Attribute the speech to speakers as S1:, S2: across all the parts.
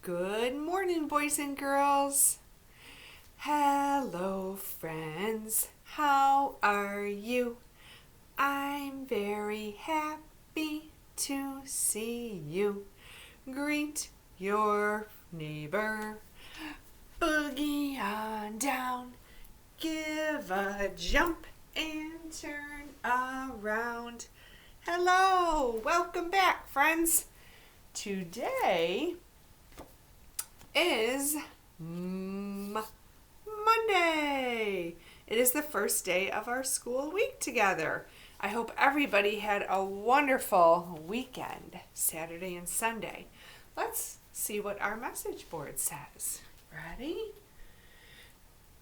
S1: Good morning, boys and girls. Hello, friends. How are you? I'm very happy to see you. Greet your neighbor. Boogie on down. Give a jump and turn around. Hello. Welcome back, friends. Today is Monday. It is the first day of our school week together. I hope everybody had a wonderful weekend, Saturday and Sunday. Let's see what our message board says. Ready?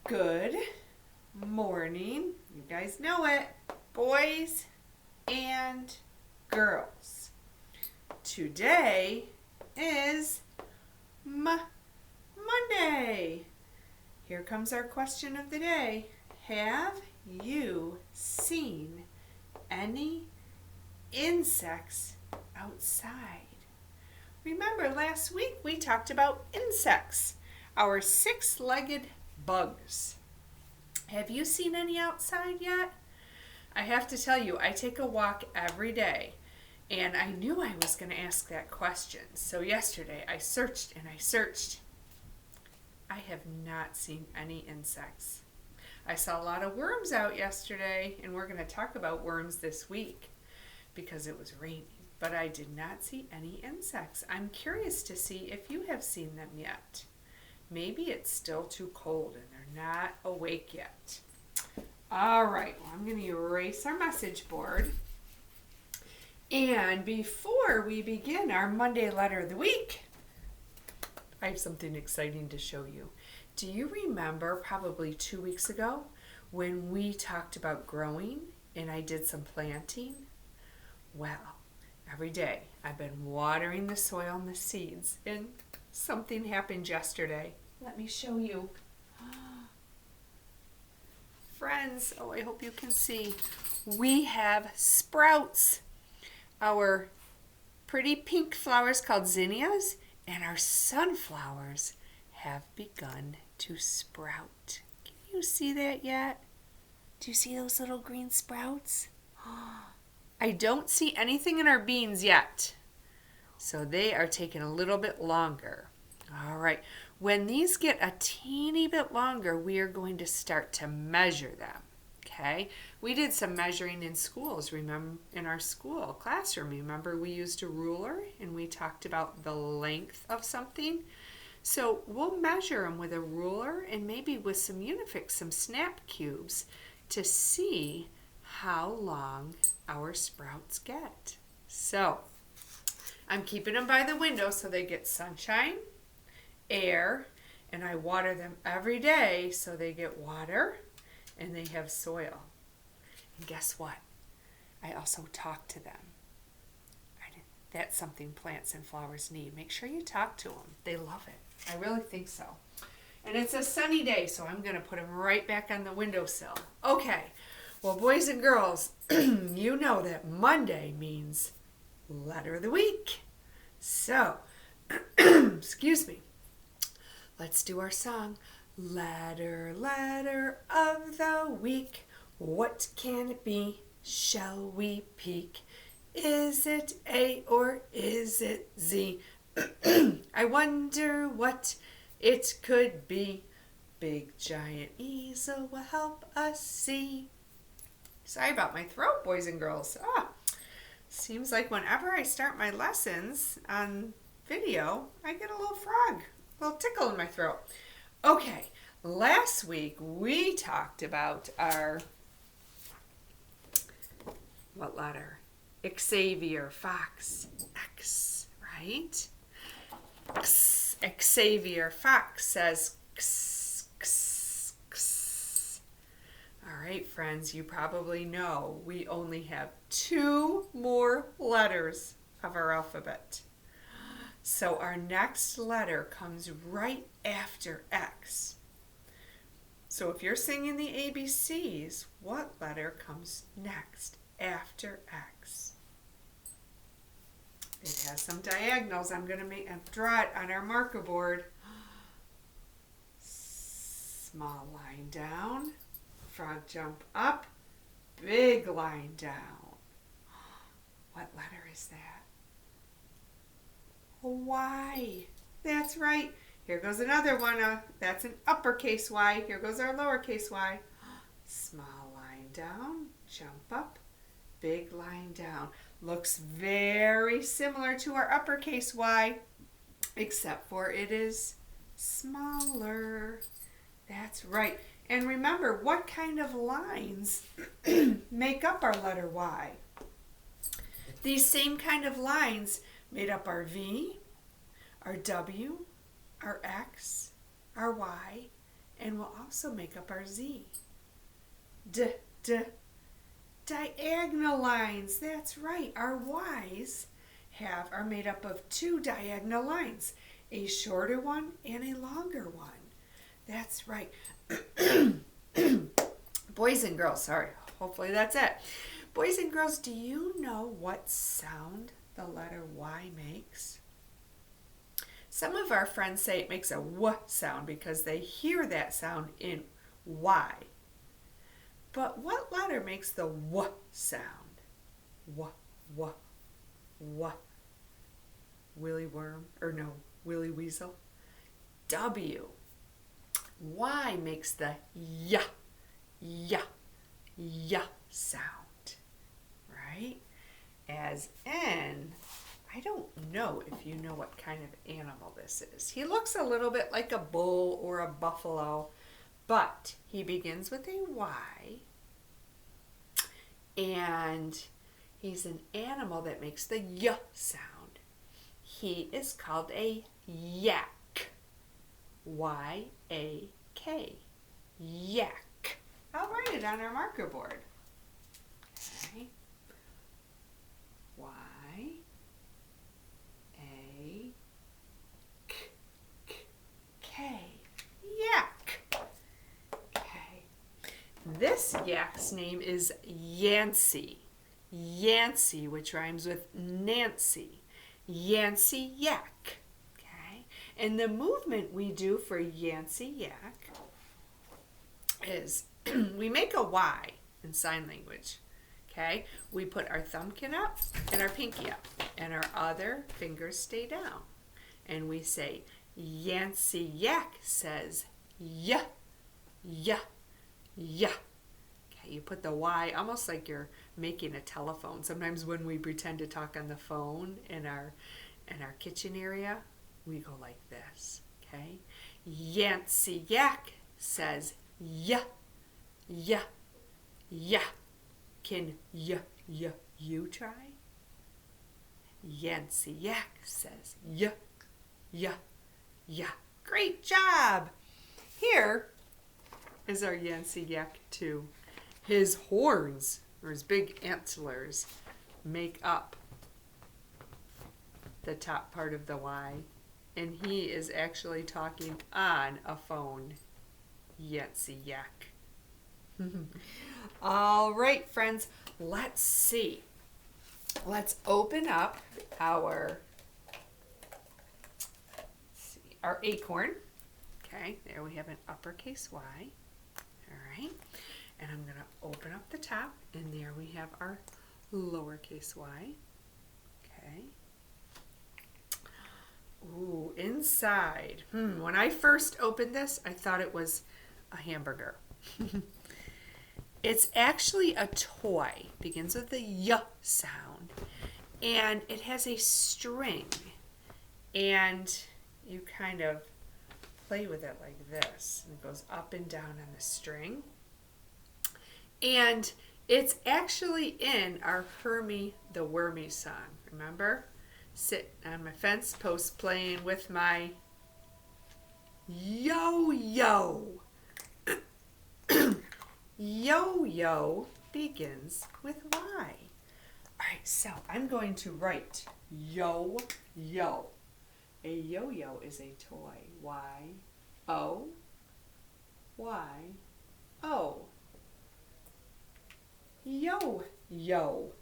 S1: Good morning. You guys know it. Boys and girls. Today is Monday. Here comes our question of the day. Have you seen any insects outside? Remember last week we talked about insects, our six-legged bugs. Have you seen any outside yet? I have to tell you, I take a walk every day. And I knew I was going to ask that question. So yesterday I searched and I searched. I have not seen any insects. I saw a lot of worms out yesterday, and we're going to talk about worms this week because it was raining. But I did not see any insects. I'm curious to see if you have seen them yet. Maybe it's still too cold and they're not awake yet. All right, well, I'm going to erase our message board. And before we begin our Monday letter of the week, I have something exciting to show you. Do you remember probably 2 weeks ago when we talked about growing and I did some planting? Well, every day I've been watering the soil and the seeds, and something happened yesterday. Let me show you. Friends, I hope you can see. We have sprouts. Our pretty pink flowers called zinnias and our sunflowers have begun to sprout. Can you see that yet? Do you see those little green sprouts? I don't see anything in our beans yet, so they are taking a little bit longer. All right, when these get a teeny bit longer, we are going to start to measure them. Okay, we did some measuring in schools, remember, in our school classroom. Remember we used a ruler and we talked about the length of something? So we'll measure them with a ruler and maybe with some Unifix, some snap cubes to see how long our sprouts get. So I'm keeping them by the window so they get sunshine, air, and I water them every day so they get water and they have soil. And guess what? I also talk to them. That's something plants and flowers need. Make sure you talk to them. They love it. I really think so. And it's a sunny day, so I'm going to put them right back on the windowsill. Okay. Well, boys and girls, you know that Monday means letter of the week. So, excuse me. Let's do our song. Letter of the week. What can it be? Shall we peek? Is it A or is it Z? I wonder what it could be. Big giant easel will help us see. Sorry about my throat, boys and girls. Seems like whenever I start my lessons on video, I get a little frog, a little tickle in my throat. Okay, last week we talked about our, what letter? Xavier, Fox, X, right? Xavier Fox says X, X, X. All right, friends, you probably know we only have 2 more letters of our alphabet. So our next letter comes right after X. So if you're singing the ABCs, what letter comes next after X? It has some diagonals. I'm going to draw it on our marker board. Small line down, frog jump up, big line down. What letter is that? A Y. That's right. Here goes another one. That's an uppercase Y. Here goes our lowercase y. Small line down, jump up, big line down. Looks very similar to our uppercase Y, except for it is smaller. That's right. And remember, what kind of lines make up our letter Y? These same kind of lines made up our V, our W, our X, our Y, and will also make up our Z. Diagonal lines. That's right. Our Y's are made up of two diagonal lines, a shorter one and a longer one. That's right. Boys and girls, sorry. Hopefully that's it. Boys and girls, do you know what sound the letter Y makes? Some of our friends say it makes a W sound because they hear that sound in Y. But what letter makes the W sound? W, W, W. Willy Worm, or no, Willy Weasel. W. Y makes the Y, Y, Y sound, right? As N, I don't know if you know what kind of animal this is. He looks a little bit like a bull or a buffalo, but he begins with a Y, and he's an animal that makes the Y sound. He is called a yak. Y-A-K. Yak. I'll write it on our marker board. Okay. Y-A-K. Yak. Okay. This yak's name is Yancey. Yancey, which rhymes with Nancy. Yancey yak. And the movement we do for Yancey yak is we make a Y in sign language. Okay? We put our thumbkin up and our pinky up, and our other fingers stay down. And we say, Yancey yak says, yeah, yeah, yeah. Okay, you put the Y almost like you're making a telephone. Sometimes when we pretend to talk on the phone in our kitchen area, we go like this, okay? Yancey yak says, yeah, yeah, yeah. Can you try? Yancey yak says, yeah, yeah, yeah. Great job! Here is our Yancey yak too. His horns, or his big antlers, make up the top part of the Y. And he is actually talking on a phone. Yancey yak. All right, friends, let's see. Let's open up our acorn. Okay, there we have an uppercase Y. All right, and I'm going to open up the top, and there we have our lowercase y. Okay. Ooh, inside. When I first opened this, I thought it was a hamburger. It's actually a toy. Begins with the y sound. And it has a string. And you kind of play with it like this. And it goes up and down on the string. And it's actually in our Hermie the Wormy song. Remember? Sit on my fence post playing with my yo-yo. Yo-yo begins with Y. All right, so I'm going to write yo-yo. A yo-yo is a toy. Y-O. Y-O. Yo-yo.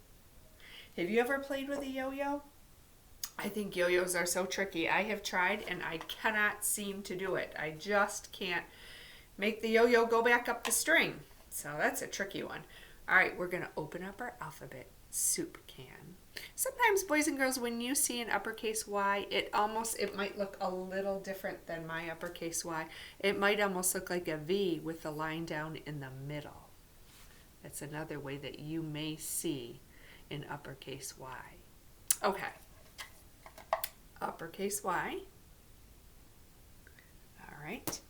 S1: Have you ever played with a yo-yo? I think yo-yos are so tricky. I have tried and I cannot seem to do it. I just can't make the yo-yo go back up the string. So that's a tricky one. All right, we're going to open up our alphabet soup can. Sometimes, boys and girls, when you see an uppercase Y, it might look a little different than my uppercase Y. It might almost look like a V with a line down in the middle. That's another way that you may see an uppercase Y. Okay. Uppercase Y. All right.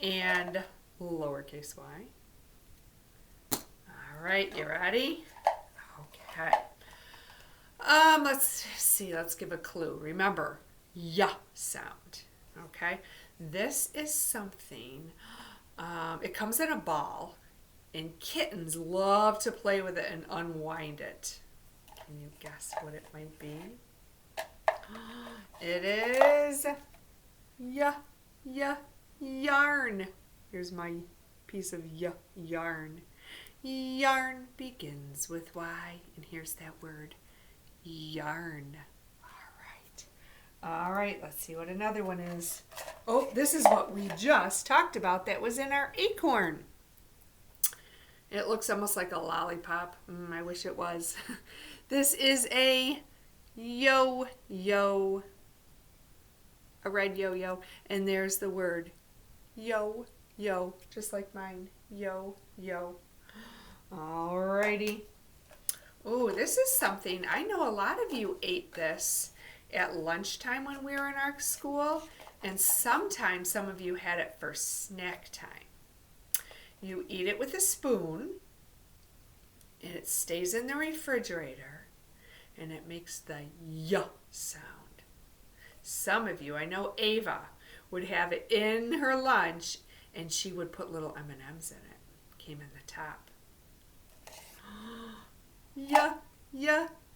S1: And lowercase y. All right, you ready? Okay. Let's see. Let's give a clue. Remember, y sound. Okay. This is something. It comes in a ball, and kittens love to play with it and unwind it. Can you guess what it might be? It is yarn. Here's my piece of yarn. Yarn begins with Y, and here's that word, yarn. All right, let's see what another one is. Oh, this is what we just talked about that was in our acorn. It looks almost like a lollipop. I wish it was. This is a yo-yo, a red yo-yo, and there's the word yo-yo, just like mine, yo-yo. Alrighty. Oh, this is something, I know a lot of you ate this at lunchtime when we were in our school, and sometimes some of you had it for snack time. You eat it with a spoon, and it stays in the refrigerator, and it makes the y sound. Some of you, I know Ava, would have it in her lunch, and she would put little M&Ms in it. Came in the top.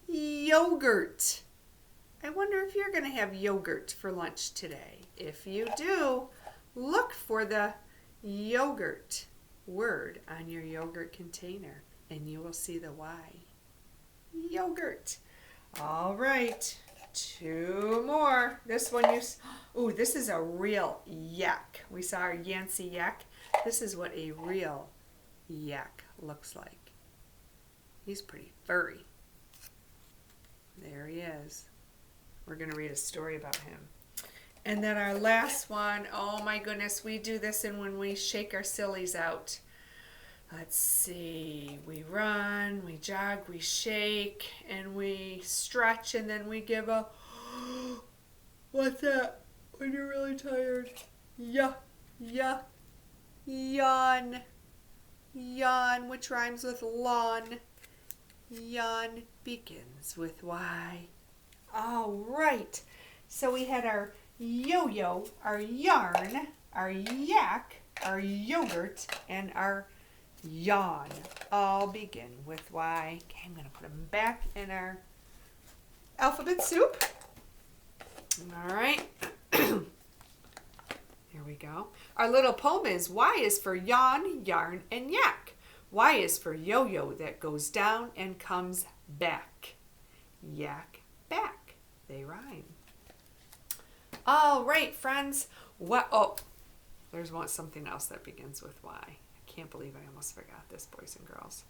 S1: Yogurt. I wonder if you're going to have yogurt for lunch today. If you do, look for the yogurt word on your yogurt container, and you will see the Y. Yogurt. All right, 2 more. This one this is a real yak. We saw our Yancey yak. This is what a real yak looks like. He's pretty furry. There he is. We're going to read a story about him. And then our last one, oh my goodness, we do this and when we shake our sillies out. Let's see, we run, we jog, we shake, and we stretch, and then we give a, what's that? When you're really tired. Yawn. Yawn, which rhymes with lawn. Yawn begins with Y. All right. So we had our yo-yo, our yarn, our yak, our yogurt, and our yawn all begin with Y. Okay, I'm going to put them back in our alphabet soup. All right. Here we go. Our little poem is Y is for yawn, yarn, and yak. Y is for yo-yo that goes down and comes back. Yak back. They rhyme. All right, friends. There's something else that begins with Y. I can't believe I almost forgot this, boys and girls.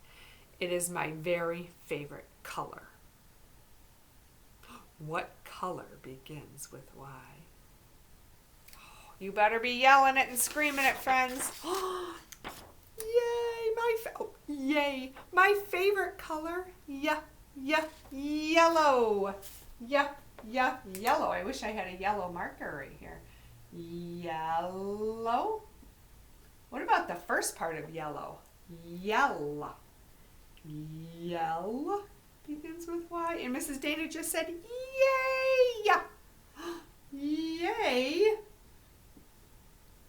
S1: It is my very favorite color. What color begins with Y? You better be yelling it and screaming it, friends. Yay, my favorite color, yellow. Yellow. I wish I had a yellow marker right here. Yellow. What about the first part of yellow? Yellow begins with Y. And Mrs. Dana just said, yay. Yay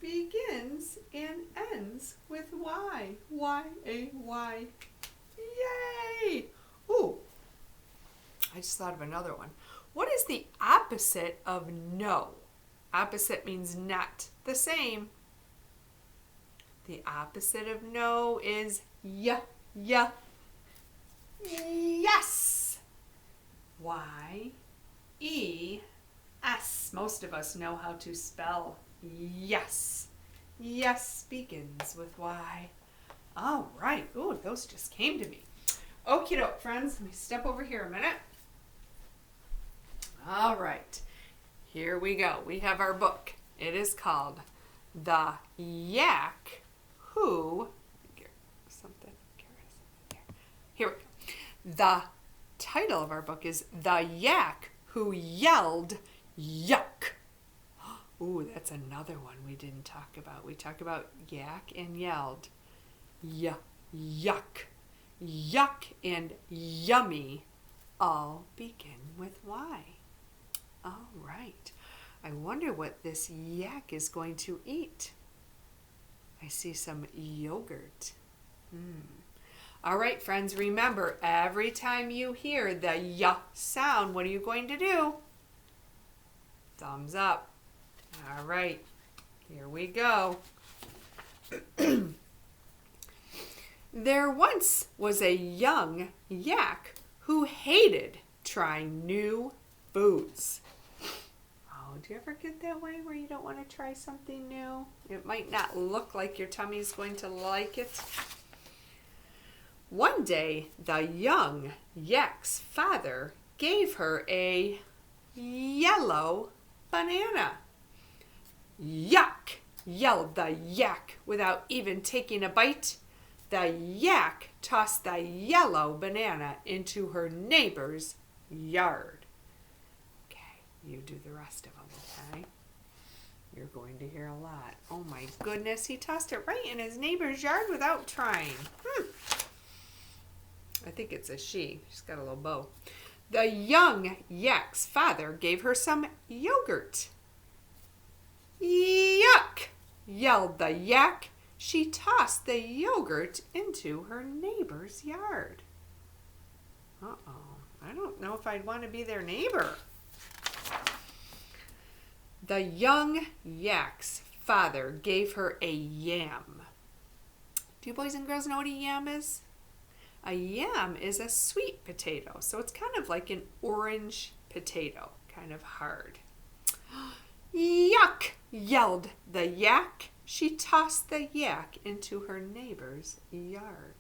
S1: begins and ends with Y. Y-A-Y. Yay. Ooh, I just thought of another one. What is the opposite of no? Opposite means not the same. The opposite of no is yes. Y-E. Y-E-S. Most of us know how to spell yes. Yes begins with Y. All right. Ooh, those just came to me. Okie doke, friends. Let me step over here a minute. All right. Here we go. We have our book. It is called The Yak Who... Here we go. The title of our book is The Yak Who Yelled Yuck. Ooh, that's another one we didn't talk about. We talked about yak and yelled. Yuck. Yuck and yummy all begin with Y. All right. I wonder what this yak is going to eat. I see some yogurt. All right, friends, remember, every time you hear the y sound, what are you going to do? Thumbs up. All right, here we go. There once was a young yak who hated trying new foods. Oh, do you ever get that way where you don't want to try something new? It might not look like your tummy's going to like it. One day, the young yak's father gave her a yellow banana. Yuck, yelled the yak without even taking a bite. The yak tossed the yellow banana into her neighbor's yard. Okay, you do the rest of them, okay? You're going to hear a lot. Oh my goodness, he tossed it right in his neighbor's yard without trying. I think it's a she. She's got a little bow. The young yak's father gave her some yogurt. Yuck, yelled the yak. She tossed the yogurt into her neighbor's yard. Uh-oh. I don't know if I'd want to be their neighbor. The young yak's father gave her a yam. Do you boys and girls know what a yam is? A yam is a sweet potato, so it's kind of like an orange potato, kind of hard. Yuck, yelled the yak. She tossed the yak into her neighbor's yard.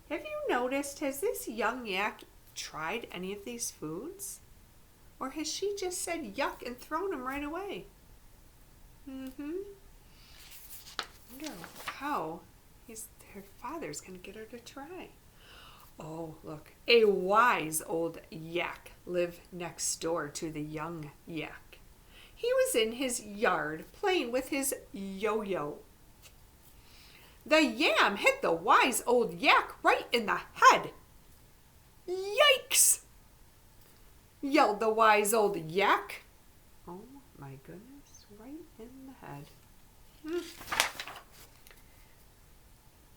S1: Have you noticed, has this young yak tried any of these foods? Or has she just said yuck and thrown them right away? I wonder how her father's going to get her to try. Oh, look. A wise old yak lived next door to the young yak. He was in his yard playing with his yo-yo. The yam hit the wise old yak right in the head. Yikes! Yelled the wise old yak. Oh my goodness, right in the head.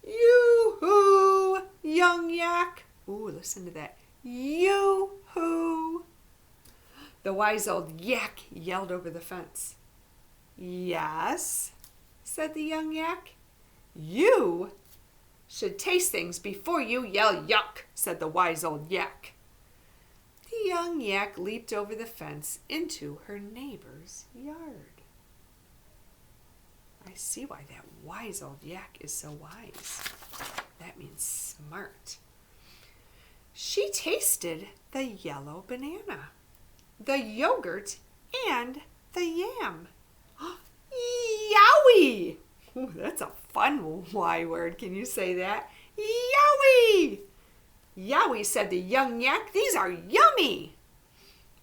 S1: Yoo-hoo, young yak. Ooh, listen to that. Yoo-hoo. The wise old yak yelled over the fence. Yes, said the young yak. You should taste things before you yell yuck, said the wise old yak. The young yak leaped over the fence into her neighbor's yard. I see why that wise old yak is so wise. That means smart. She tasted the yellow banana, the yogurt, and the yam. Yowie! Ooh, that's a fun Y word. Can you say that? Yowie! Yowie, said the young yak, these are yummy.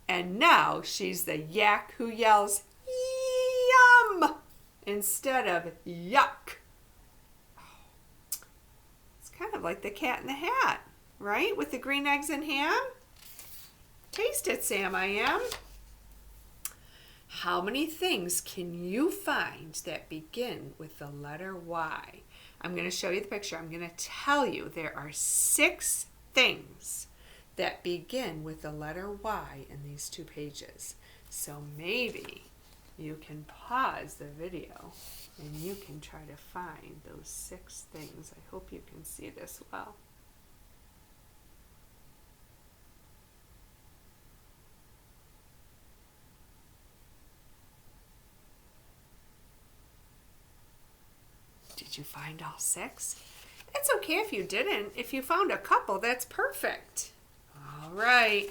S1: And now she's the yak who yells yum instead of yuck. It's kind of like the Cat in the Hat, right? With the green eggs and ham. Taste it, Sam, I am. How many things can you find that begin with the letter Y? I'm going to show you the picture. I'm going to tell you there are 6 things that begin with the letter Y in these 2 pages. So maybe you can pause the video and you can try to find those 6 things. I hope you can see this well. Did you find all 6? It's okay if you didn't. If you found a couple, that's perfect. All right.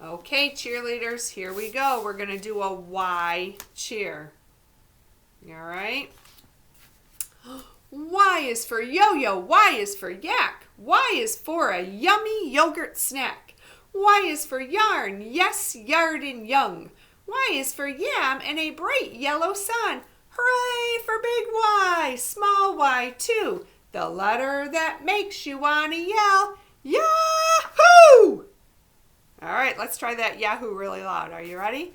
S1: Okay, cheerleaders, here we go. We're going to do a Y cheer. All right? Y is for yo-yo. Y is for yak. Y is for a yummy yogurt snack. Y is for yarn. Yes, yard and young. Y is for yam and a bright yellow sun. Hooray for big Y, small y too. The letter that makes you want to yell, Yahoo! All right, let's try that Yahoo really loud. Are you ready?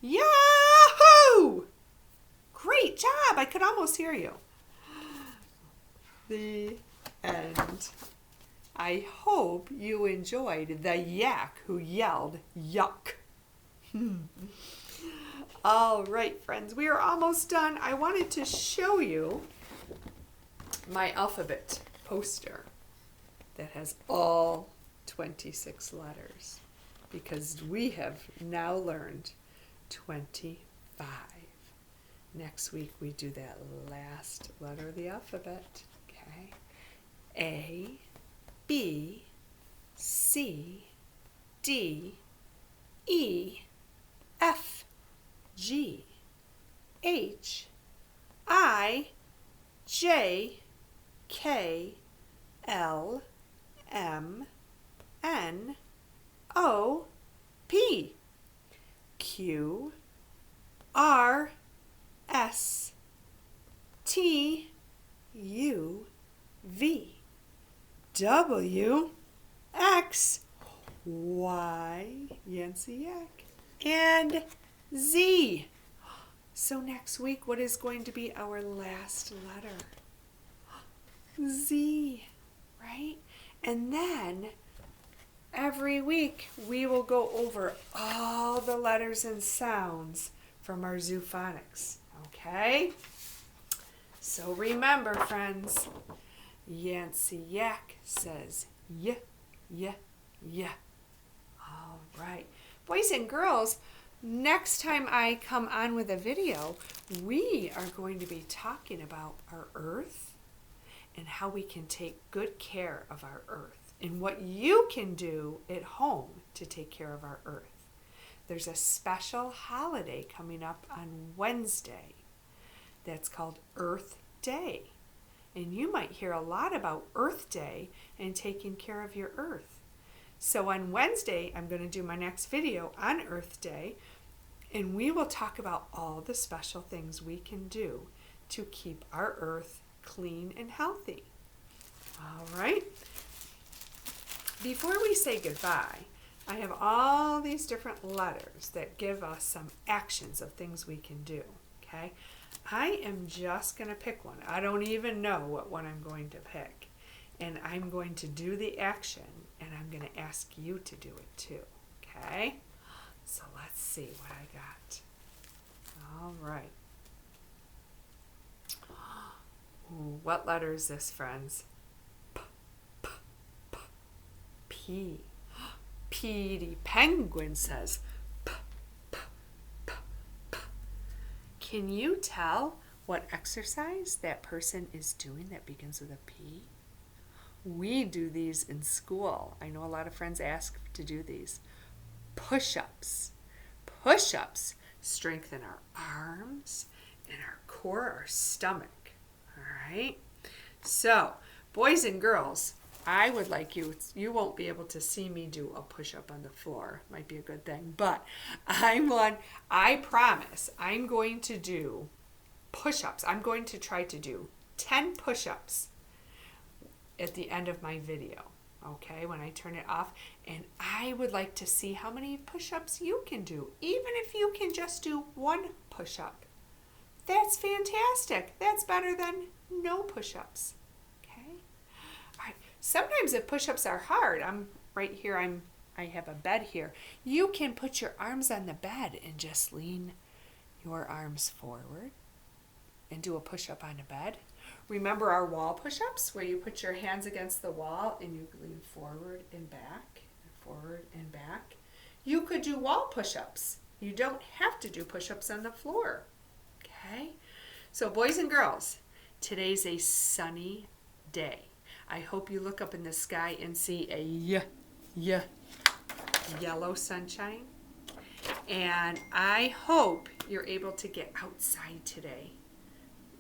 S1: Yahoo! Great job. I could almost hear you. The end. I hope you enjoyed the yak who yelled yuck. All right, friends, we are almost done. I wanted to show you my alphabet poster that has all 26 letters because we have now learned 25. Next week we do that last letter of the alphabet, okay? A, B, C, D, E, F, G, H, I, J, K, L, M, N, O, P, Q, R, S, T, U, V, W, X, Y, Yancy Yak, and Z. So next week, what is going to be our last letter? Z, right? And then every week we will go over all the letters and sounds from our Zoophonics, okay? So remember, friends, Yancy Yak says yeah, yeah, yeah. All right. Boys and girls, next time I come on with a video, we are going to be talking about our Earth and how we can take good care of our Earth and what you can do at home to take care of our Earth. There's a special holiday coming up on Wednesday that's called Earth Day. And you might hear a lot about Earth Day and taking care of your Earth. So on Wednesday, I'm going to do my next video on Earth Day, and we will talk about all the special things we can do to keep our Earth clean and healthy. All right. Before we say goodbye, I have all these different letters that give us some actions of things we can do, okay? I am just going to pick one. I don't even know what one I'm going to pick. And I'm going to do the action, and I'm going to ask you to do it too, okay? So let's see what I got. All right. Ooh, what letter is this, friends? P, P, P, P. Petey Penguin says P, P, P, P. Can you tell what exercise that person is doing that begins with a P? We do these in school. I know a lot of friends ask to do these. Push-ups. Push-ups strengthen our arms and our core, our stomach. All right? So, boys and girls, I would like you won't be able to see me do a push-up on the floor. Might be a good thing. But I promise I'm going to do push-ups. I'm going to try to do 10 push-ups at the end of my video, okay, when I turn it off. And I would like to see how many push-ups you can do, even if you can just do one push-up. That's fantastic. That's better than no push-ups, okay? All right. Sometimes if push-ups are hard, I'm right here, I have a bed here. You can put your arms on the bed and just lean your arms forward and do a push-up on the bed. Remember our wall push-ups where you put your hands against the wall and you lean forward and back, forward and back. You could do wall push-ups. You don't have to do push-ups on the floor. Okay? So boys and girls, Today's a sunny day. I hope you look up in the sky and see a yellow sunshine. And I hope you're able to get outside today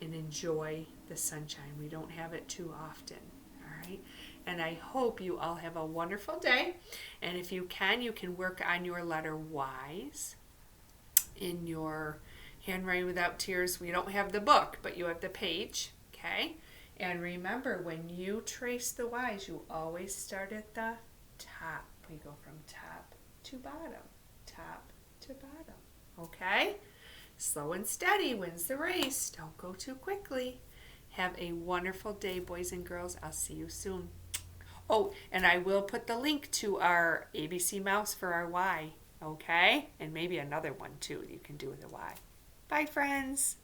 S1: and enjoy the sunshine. We don't have it too often, all right? And I hope you all have a wonderful day. And if you can work on your letter Y's in your Handwriting Without Tears. We don't have the book, but you have the page, okay? And remember, when you trace the Y's, you always start at the top. We go from top to bottom, okay? Slow and steady wins the race. Don't go too quickly. Have a wonderful day, boys and girls. I'll see you soon. Oh, and I will put the link to our ABC Mouse for our Y, okay? And maybe another one, too, you can do with a Y. Bye, friends.